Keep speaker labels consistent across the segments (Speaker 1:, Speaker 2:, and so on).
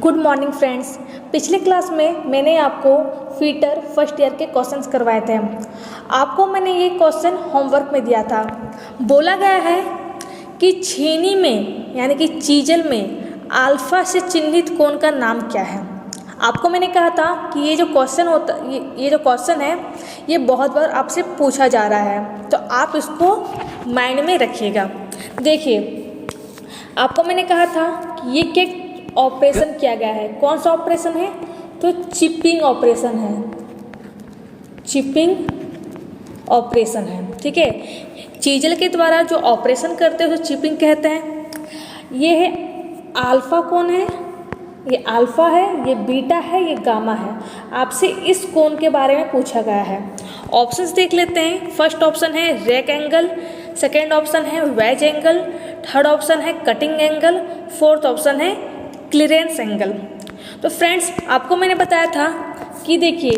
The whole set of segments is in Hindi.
Speaker 1: Good morning friends. पिछले क्लास में मैंने आपको फीटर फर्स्ट ईयर के क्वेश्चंस करवाए थे। आपको मैंने ये क्वेश्चन होमवर्क में दिया था। बोला गया है कि छेनी में यानी कि चीजल में अल्फा से चिन्हित कोण का नाम क्या है। आपको मैंने कहा था कि ये जो क्वेश्चन है ये बहुत बार आपसे पूछा जा रहा है, तो आप इसको माइंड में रखिएगा। देखिए, आपको मैंने कहा था कि ये क्या ऑपरेशन किया गया है। कौन सा ऑपरेशन है? तो चिपिंग ऑपरेशन है, चिपिंग ऑपरेशन है। ठीक है, चीजल के द्वारा जो ऑपरेशन करते हैं उसे चिपिंग कहते हैं। ये है अल्फा कोण है, ये अल्फा है, ये बीटा है, ये गामा है। आपसे इस कोण के बारे में पूछा गया है। ऑप्शंस देख लेते हैं। फर्स्ट ऑप्शन है रैक एंगल, सेकेंड ऑप्शन है वेज एंगल, थर्ड ऑप्शन है कटिंग एंगल, फोर्थ ऑप्शन है क्लीयरेंस एंगल। तो फ्रेंड्स, आपको मैंने बताया था कि देखिए,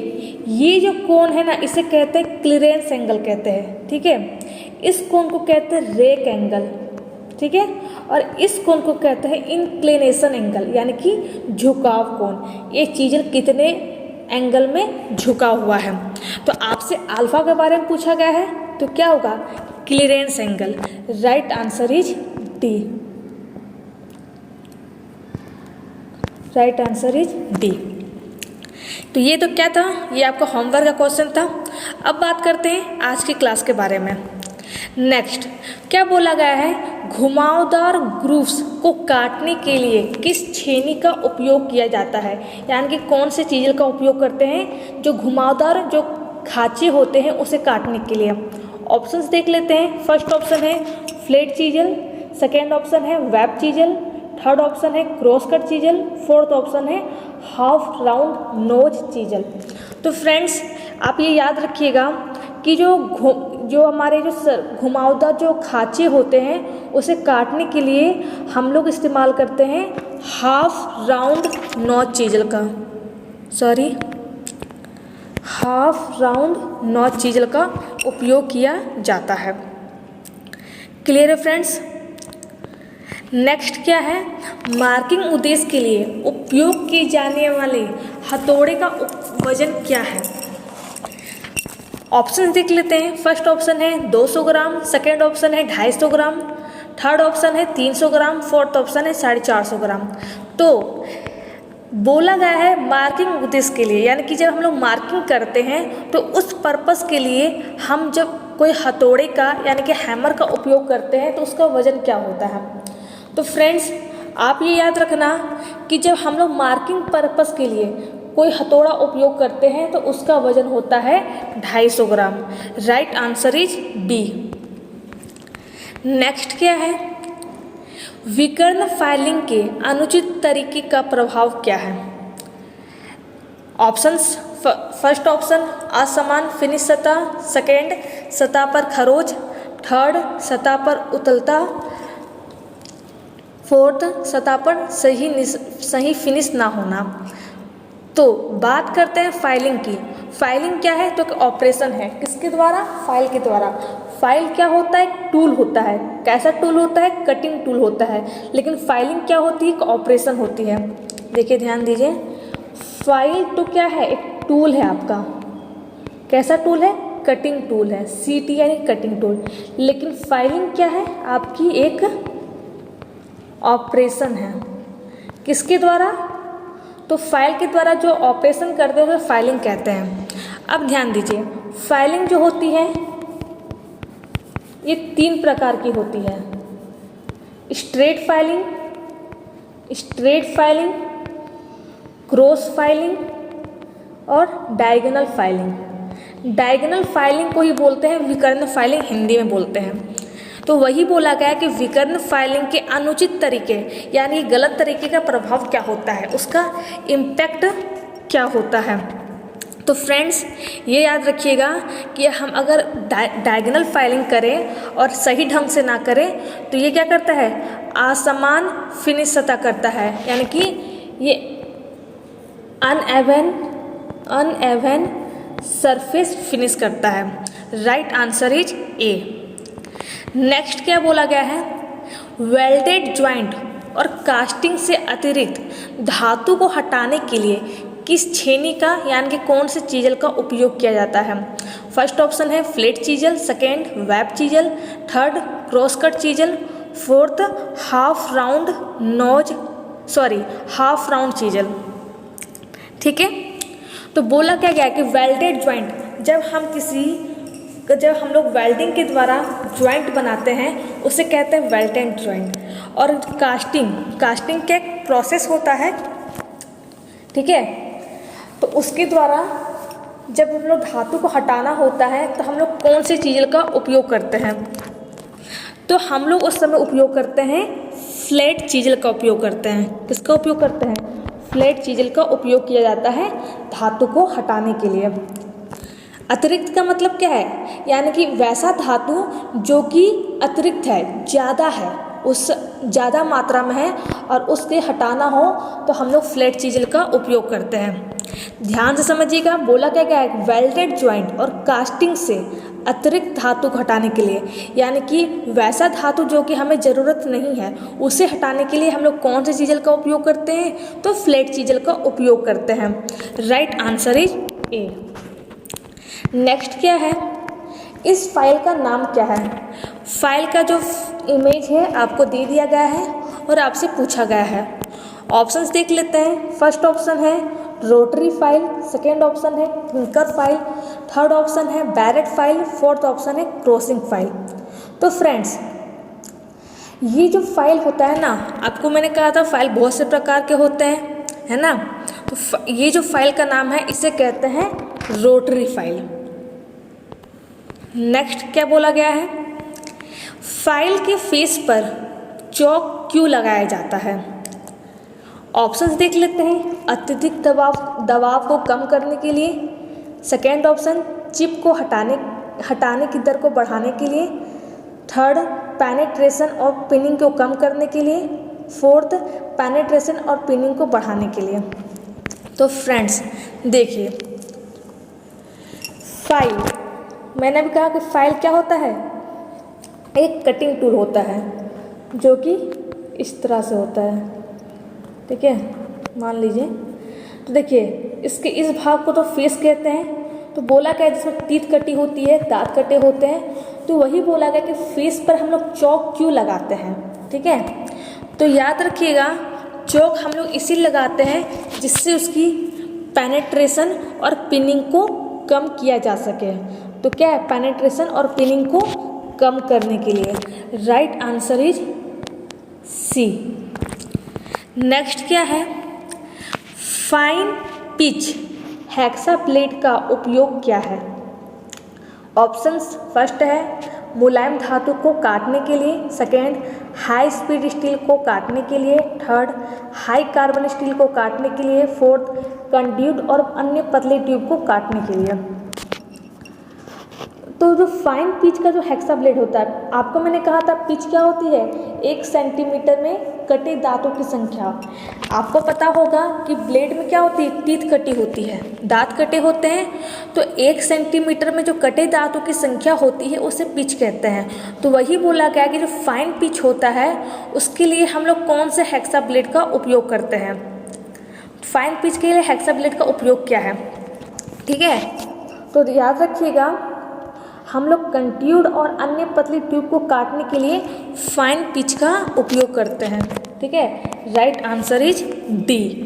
Speaker 1: ये जो कोण है ना, इसे कहते हैं क्लीयरेंस एंगल कहते हैं। ठीक है, इस कोण को कहते हैं रैक एंगल। ठीक है, और इस कोण को कहते हैं इंक्लिनेशन एंगल यानी कि झुकाव कोण। ये चीज़ कितने एंगल में झुका हुआ है। तो आपसे अल्फा के बारे में पूछा गया है, तो क्या होगा? Clearance angle. Right answer is D. Right answer is D. तो ये तो क्या था? ये आपका होमवर्क का क्वेश्चन था। अब बात करते हैं आज की क्लास के बारे में। नेक्स्ट क्या बोला गया है? घुमावदार ग्रूव्स को काटने के लिए किस छेनी का उपयोग किया जाता है, यानी कि कौन से चीज़ का उपयोग करते हैं जो घुमावदार जो खांचे होते हैं उसे काटने के लिए। ऑप्शंस देख लेते हैं। फर्स्ट ऑप्शन है फ्लैट चीजल, सेकेंड ऑप्शन है वेब चीजल, थर्ड ऑप्शन है cross cut chisel, fourth option है हाफ राउंड नोज चीजल। तो फ्रेंड्स, आप ये याद रखिएगा कि जो हमारे जो घुमावदार जो खांचे होते हैं उसे काटने के लिए हम लोग इस्तेमाल करते हैं हाफ राउंड नोज चीजल का, हाफ राउंड नोज चीजल का उपयोग किया जाता है। क्लियर है फ्रेंड्स? नेक्स्ट क्या है? मार्किंग उद्देश्य के लिए उपयोग किए जाने वाले हथौड़े का वजन क्या है। ऑप्शन देख लेते हैं। फर्स्ट ऑप्शन है 200 ग्राम, सेकेंड ऑप्शन है 250 ग्राम, थर्ड ऑप्शन है 300 ग्राम, फोर्थ ऑप्शन है 450 ग्राम। तो बोला गया है मार्किंग उद्देश्य के लिए, यानी कि जब हम लोग मार्किंग करते हैं तो उस पर्पस के लिए हम जब कोई हथौड़े का यानी कि हैमर का उपयोग करते हैं तो उसका वजन क्या होता है। तो फ्रेंड्स, आप ये याद रखना कि जब हम लोग मार्किंग पर्पस के लिए कोई हथौड़ा उपयोग करते हैं तो उसका वजन होता है 250 gram. Right answer is B. Next क्या है? विकर्ण फाइलिंग के अनुचित तरीके का प्रभाव क्या है। ऑप्शंस। फर्स्ट ऑप्शन असमान फिनिश सतह, सेकेंड सतह पर खरोच, थर्ड सतह पर उतलता, फोर्थ सतह पर सही फिनिश ना होना। तो बात करते हैं फाइलिंग की। फाइलिंग क्या है? तो ऑपरेशन है किसके द्वारा? फाइल के द्वारा। फाइल क्या होता है? टूल होता है। कैसा टूल होता है? कटिंग टूल होता है। लेकिन फाइलिंग क्या होती है? ऑपरेशन होती है। देखिए, ध्यान दीजिए, फाइल तो क्या है? एक टूल है आपका। कैसा टूल है? कटिंग टूल है, सीटी यानी कटिंग टूल। लेकिन फाइलिंग क्या है? आपकी एक ऑपरेशन है। किसके द्वारा? तो फाइल के द्वारा जो ऑपरेशन करते हैं उसे फाइलिंग कहते हैं। अब ध्यान दीजिए, फाइलिंग जो होती है ये 3 प्रकार की होती है। स्ट्रेट फाइलिंग, क्रॉस फाइलिंग और डायगोनल फाइलिंग। डायगोनल फाइलिंग को ही बोलते हैं विकर्ण फाइलिंग, हिंदी में बोलते हैं। तो वही बोला गया कि विकर्ण फाइलिंग के अनुचित तरीके यानी गलत तरीके का प्रभाव क्या होता है, उसका इम्पैक्ट क्या होता है। तो फ्रेंड्स, ये याद रखिएगा कि हम अगर डायगोनल फाइलिंग करें और सही ढंग से ना करें तो ये क्या करता है? असमान फिनिश सतह करता है, यानी कि ये अनएवन सरफेस फिनिश करता है। Right answer is a. Next क्या बोला गया है? वेल्डेड ज्वाइंट और कास्टिंग से अतिरिक्त धातु को हटाने के लिए किस छेनी का यानी कि कौन से चीजल का उपयोग किया जाता है? फर्स्ट ऑप्शन है flat chisel, second web chisel, third cross cut chisel, fourth half round chisel. ठीक है, तो बोला क्या गया कि वेल्डेड ज्वाइंट, जब हम लोग वेल्डिंग के द्वारा ज्वाइंट बनाते हैं उसे कहते हैं वेल्डेड ज्वाइंट। और कास्टिंग का एक प्रोसेस होता है, ठीक है, तो उसके द्वारा जब हम लोग धातु को हटाना होता है तो हम लोग कौन सी चीज़ का उपयोग करते हैं? तो हम लोग उस समय उपयोग करते हैं फ्लैट चीजल का उपयोग करते हैं। किसका उपयोग करते हैं? फ्लैट चीजल का उपयोग किया जाता है धातु को हटाने के लिए। अतिरिक्त का मतलब क्या है? यानी कि वैसा धातु जो कि अतिरिक्त है, ज़्यादा है, उस ज़्यादा मात्रा में है और उसके हटाना हो तो हम लोग फ्लैट चीजल का उपयोग करते हैं। ध्यान से समझिएगा, बोला क्या गया है? वेल्डेड ज्वाइंट और कास्टिंग से अतिरिक्त धातु को हटाने के लिए, यानी कि वैसा धातु जो कि हमें ज़रूरत नहीं है उसे हटाने के लिए हम लोग कौन से चीजल का उपयोग करते हैं? तो फ्लैट चीजल का उपयोग करते हैं। Right answer is a. Next क्या है? इस फाइल का नाम क्या है? फाइल का जो इमेज है आपको दे दिया गया है और आपसे पूछा गया है। ऑप्शंस देख लेते हैं। फर्स्ट ऑप्शन है रोटरी फाइल, सेकेंड ऑप्शन है क्लिंकर फाइल, थर्ड ऑप्शन है बैरेट फाइल, फोर्थ ऑप्शन है क्रॉसिंग फाइल। तो फ्रेंड्स, ये जो फाइल होता है ना, आपको मैंने कहा था फाइल बहुत से प्रकार के होते हैं, है ना? तो ये जो फाइल का नाम है इसे कहते हैं रोटरी फाइल। नेक्स्ट क्या बोला गया है? फाइल के फेस पर चौक क्यों लगाया जाता है? ऑप्शंस देख लेते हैं। अत्यधिक दबाव को कम करने के लिए, सेकेंड ऑप्शन चिप को हटाने की दर को बढ़ाने के लिए, थर्ड पेनिट्रेशन और पिनिंग को कम करने के लिए, फोर्थ पेनिट्रेशन और पिनिंग को बढ़ाने के लिए। तो फ्रेंड्स देखिए, फाइल, मैंने अभी कहा कि फाइल क्या होता है? एक कटिंग टूल होता है जो कि इस तरह से होता है, ठीक है, मान लीजिए। तो देखिए, इसके इस भाग को तो फेस कहते हैं। तो बोला क्या है? जिसमें टीथ कटी होती है, दांत कटे होते हैं, तो वही बोला गया कि फेस पर हम लोग चौक क्यों लगाते हैं, ठीक है। तो याद रखिएगा, चौक हम लोग इसीलिए लगाते हैं जिससे उसकी पेनिट्रेशन और पिनिंग को कम किया जा सके। तो क्या है? पेनिट्रेशन और पिनिंग को कम करने के लिए। Right answer is C. Next क्या है? फाइन पिच हेक्साप्लेट का उपयोग क्या है? ऑप्शंस, फर्स्ट है मुलायम धातु को काटने के लिए, सेकेंड हाई स्पीड स्टील को काटने के लिए, थर्ड हाई कार्बन स्टील को काटने के लिए, फोर्थ कंड्यूट और अन्य पतले ट्यूब को काटने के लिए। तो जो फाइन पिच का जो हेक्सा ब्लेड होता है, आपको मैंने कहा था पिच क्या होती है? 1 सेंटीमीटर में कटे दांतों की संख्या। आपको पता होगा कि ब्लेड में क्या होती है? टीथ कटी होती है, दांत कटे होते हैं। तो 1 सेंटीमीटर में जो कटे दांतों की संख्या होती है उसे पिच कहते हैं। तो वही बोला गया कि जो फाइन पिच होता है उसके लिए हम लोग कौन से हेक्सा ब्लेड का उपयोग करते हैं? फाइन पिच के लिए हेक्सा ब्लेड का उपयोग क्या है? ठीक है, तो याद रखिएगा, हम लोग कंट्यूड और अन्य पतली ट्यूब को काटने के लिए फाइन पिच का उपयोग करते हैं, ठीक है। Right answer is D.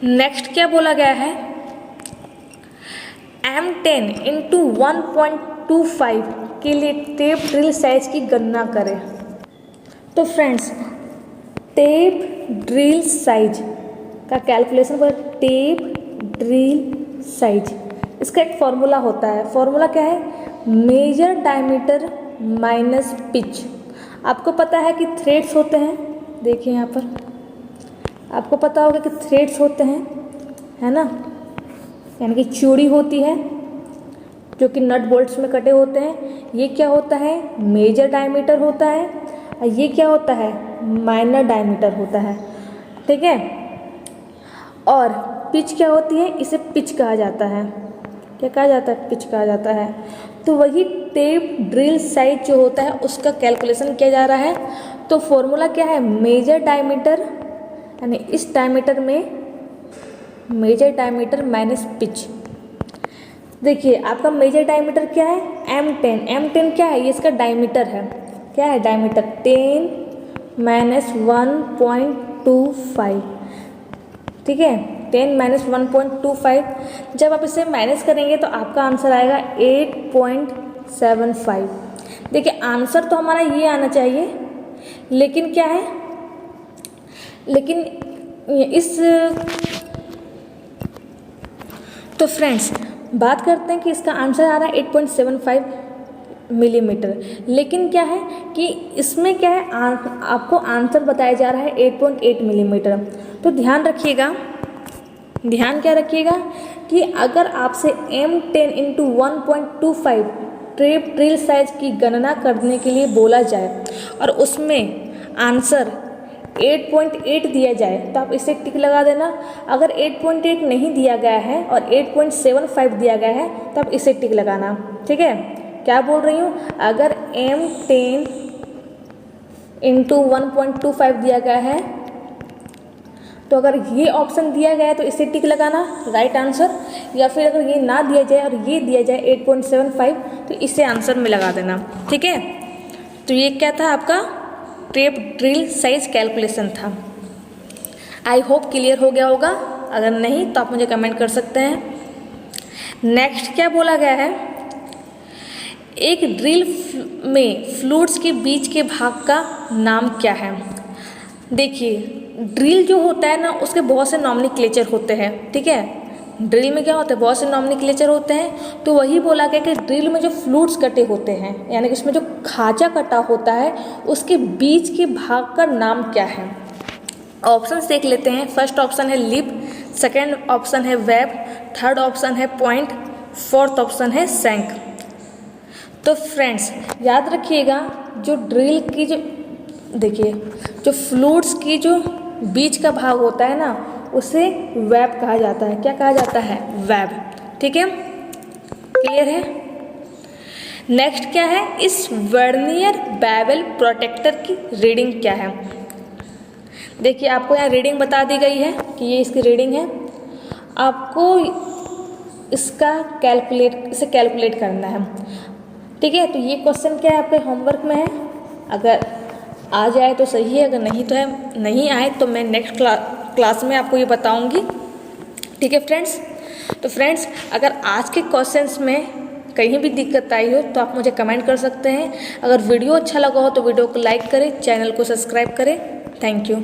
Speaker 1: Next क्या बोला गया है? M10 × 1.25 के लिए टेप ड्रिल साइज की गणना करें। तो फ्रेंड्स, टेप ड्रिल साइज का कैलकुलेशन पर टेप ड्रिल साइज, इसका एक फॉर्मूला होता है। फॉर्मूला क्या है? Major diameter minus pitch. आपको पता है कि थ्रेड्स होते हैं, देखिए यहाँ पर आपको पता होगा कि थ्रेड्स होते हैं, है ना, यानी कि चूड़ी होती है जो कि नट बोल्ट्स में कटे होते हैं। ये क्या होता है? मेजर डायमीटर होता है। और ये क्या होता है? माइनर डायमीटर होता है, ठीक है। और पिच क्या होती है? इसे पिच कहा जाता है। क्या कहा जाता है? पिच कहा जाता है। तो वही टेप ड्रिल साइज जो होता है उसका कैलकुलेशन किया जा रहा है। तो फॉर्मूला क्या है, मेजर डायमीटर, यानी इस डायमीटर में मेजर डायमीटर माइनस पिच। देखिए आपका मेजर डायमीटर क्या है, M10। M10 क्या है, ये इसका डायमीटर है, क्या है डायमीटर, 10 माइनस 1.25, ठीक है, 10 माइनस 1.25। जब आप इसे माइनस करेंगे तो आपका आंसर आएगा 8.75। देखिए आंसर तो हमारा ये आना चाहिए, लेकिन क्या है, लेकिन इस, तो फ्रेंड्स बात करते हैं कि इसका आंसर आ रहा है 8.75 मिलीमीटर, लेकिन क्या है कि इसमें क्या है, आपको आंसर बताया जा रहा है 8.8 मिलीमीटर। तो ध्यान रखिएगा, ध्यान क्या रखिएगा कि अगर आपसे M10 into 1.25 trap drill size की गणना करने के लिए बोला जाए और उसमें आंसर 8.8 दिया जाए तो आप इसे टिक लगा देना। अगर 8.8 नहीं दिया गया है और 8.75 दिया गया है तो आप इसे टिक लगाना, ठीक है। क्या बोल रही हूँ, अगर M10 इंटू 1.25 दिया गया है तो अगर ये ऑप्शन दिया गया है तो इसे टिक लगाना, राइट आंसर। या फिर अगर ये ना दिया जाए और ये दिया जाए 8.75 तो इसे आंसर में लगा देना, ठीक है। तो ये क्या था, आपका ट्रेप ड्रिल साइज कैलकुलेशन था। आई होप क्लियर हो गया होगा, अगर नहीं तो आप मुझे कमेंट कर सकते हैं। नेक्स्ट क्या बोला गया है, एक ड्रिल में फ्लूइड्स के बीच के भाग का नाम क्या है। देखिए ड्रिल जो होता है ना, उसके बहुत से नॉमेनक्लेचर होते हैं, ठीक है। ड्रिल में क्या होता है, बहुत से नॉमेनक्लेचर होते हैं। तो वही बोला गया कि ड्रिल में जो फ्लूइड्स कटे होते हैं, यानी कि उसमें जो खांचा कटा होता है, उसके बीच के भाग का नाम क्या है। ऑप्शंस देख लेते हैं। फर्स्ट ऑप्शन है लिप, सेकेंड ऑप्शन है वेब, थर्ड ऑप्शन है पॉइंट, फोर्थ ऑप्शन है सैंक। तो फ्रेंड्स याद रखिएगा, जो ड्रिल की जो, देखिए जो फ्लूइड्स की जो बीच का भाग होता है ना, उसे वेब कहा जाता है। क्या कहा जाता है, वेब, ठीक है, क्लियर है। नेक्स्ट क्या है, इस वर्नियर बेवल प्रोटेक्टर की रीडिंग क्या है। देखिए आपको यहाँ रीडिंग बता दी गई है कि ये इसकी रीडिंग है, आपको इसे कैलकुलेट करना है, ठीक है। तो ये क्वेश्चन क्या है, आपके होमवर्क में है। अगर आ जाए तो सही है, अगर नहीं तो है, नहीं आए तो मैं नेक्स्ट क्लास में आपको ये बताऊंगी, ठीक है फ्रेंड्स। तो फ्रेंड्स अगर आज के क्वेश्चंस में कहीं भी दिक्कत आई हो तो आप मुझे कमेंट कर सकते हैं। अगर वीडियो अच्छा लगा हो तो वीडियो को लाइक करें, चैनल को सब्सक्राइब करें। Thank you.